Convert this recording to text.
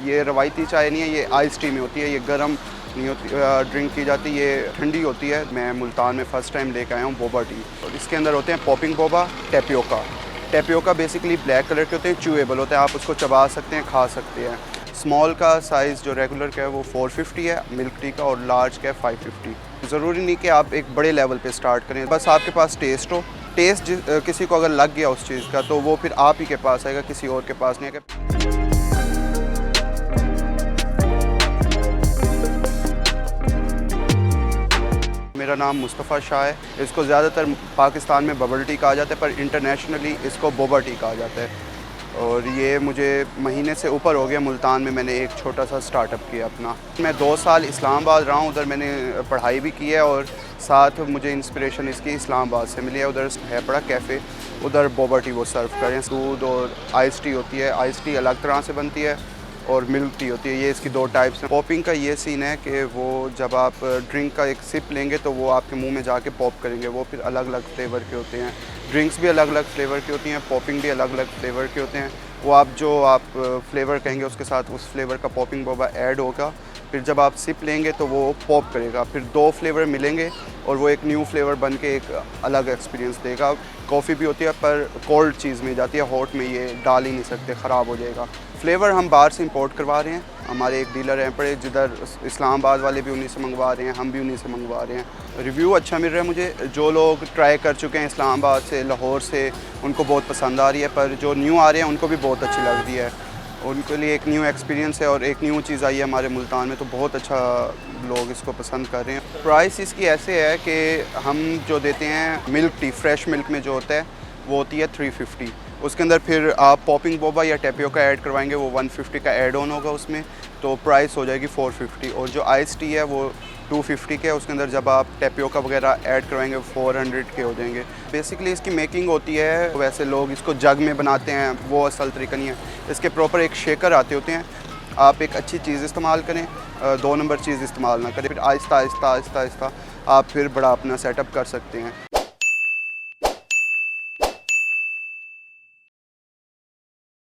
ये रवायती चाय नहीं है, ये आइस टी में होती है, ये गर्म नहीं होती ड्रिंक की जाती, ये ठंडी होती है। मैं मुल्तान में फ़र्स्ट टाइम लेकर आया हूँ बोबा टी, और इसके अंदर होते हैं popping Boba, tapioca. Tapioca basically black colour के होते हैं, च्यूएबल होते हैं, आप उसको चबा सकते हैं, खा सकते हैं। स्मॉल का साइज़ जो रेगुलर का है वो 450 है मिल्क टी का, और लार्ज का है 550। ज़रूरी नहीं कि आप एक बड़े लेवल पे स्टार्ट करें, बस आपके पास टेस्ट हो। टेस्ट किसी को अगर लग गया उस चीज़ का तो वो फिर आप ही के पास आएगा, किसी और के पास नहीं आएगा। मेरा नाम मुस्तफ़ा शाह है। इसको ज़्यादातर पाकिस्तान में बबल टी कहा जाता है, पर इंटरनेशनली इसको बोबा टी कहा जाता है। और ये मुझे महीने से ऊपर हो गया, मुल्तान में मैंने एक छोटा सा स्टार्टअप किया अपना। मैं 2 साल इस्लामाबाद रहा हूँ, उधर मैंने पढ़ाई भी की है, और साथ मुझे इंस्पिरेशन इसकी इस्लामाबाद से मिली है। उधर है बड़ा कैफ़े, उधर बोबा टी वो सर्व करें। दूध और आइस टी होती है, आइस टी अलग तरह से बनती है और मिल्क टी होती है, ये इसकी 2 टाइप्स हैं। पॉपिंग का ये सीन है कि वो जब आप ड्रिंक का एक सिप लेंगे तो वो आपके मुंह में जाके पॉप करेंगे, वो फिर अलग अलग फ्लेवर के होते हैं। ड्रिंक्स भी अलग अलग फ्लेवर की होती हैं, पॉपिंग भी अलग अलग फ्लेवर के होते हैं। वो आप फ्लेवर कहेंगे उसके साथ उस फ्लेवर का पॉपिंग बोबा ऐड होगा, फिर जब आप सिप लेंगे तो वो पॉप करेगा, फिर 2 फ्लेवर मिलेंगे और वो एक न्यू फ्लेवर बन के एक अलग एक्सपीरियंस देगा। कॉफ़ी भी होती है पर कोल्ड चीज़ में जाती है, हॉट में ये डाल ही नहीं सकते, ख़राब हो जाएगा। फ्लेवर हम बाहर से इंपोर्ट करवा रहे हैं, हमारे एक डीलर हैं पड़े जिधर इस्लामाबाद वाले भी उन्हीं से मंगवा रहे हैं, हम भी उन्हीं से मंगवा रहे हैं। रिव्यू अच्छा मिल रहा है मुझे, जो लोग ट्राई कर चुके हैं इस्लामाबाद से, लाहौर से, उनको बहुत पसंद आ रही है, पर जो न्यू आ रहे हैं उनको भी बहुत अच्छी लग रही है। उनके लिए एक न्यू एक्सपीरियंस है और एक न्यू चीज़ आई है हमारे मुल्तान में, तो बहुत अच्छा लोग इसको पसंद कर रहे हैं। प्राइस इसकी ऐसे है कि हम जो देते हैं मिल्क टी, फ्रेश मिल्क में जो होता है वो होती है 350। उसके अंदर फिर आप पॉपिंग बोबा या टेपियोका ऐड करवाएंगे, वो 150 का ऐड ऑन होगा उसमें, तो प्राइस हो जाएगी 450। और जो आइस टी है वो 250 के है, उसके अंदर जब आप टेपियोका वगैरह ऐड करवाएंगे 400 के हो जाएंगे। बेसिकली इसकी मेकिंग होती है, वैसे लोग इसको जग में बनाते हैं, वो असल तरीका नहीं है। इसके प्रॉपर एक शेकर आते होते हैं, आप एक अच्छी चीज़ इस्तेमाल करें, 2 नंबर चीज़ इस्तेमाल ना करें, फिर आहिस्ता आहिस्ता आहिस्ता आहिस्ता आप फिर बड़ा अपना सेटअप कर सकते हैं।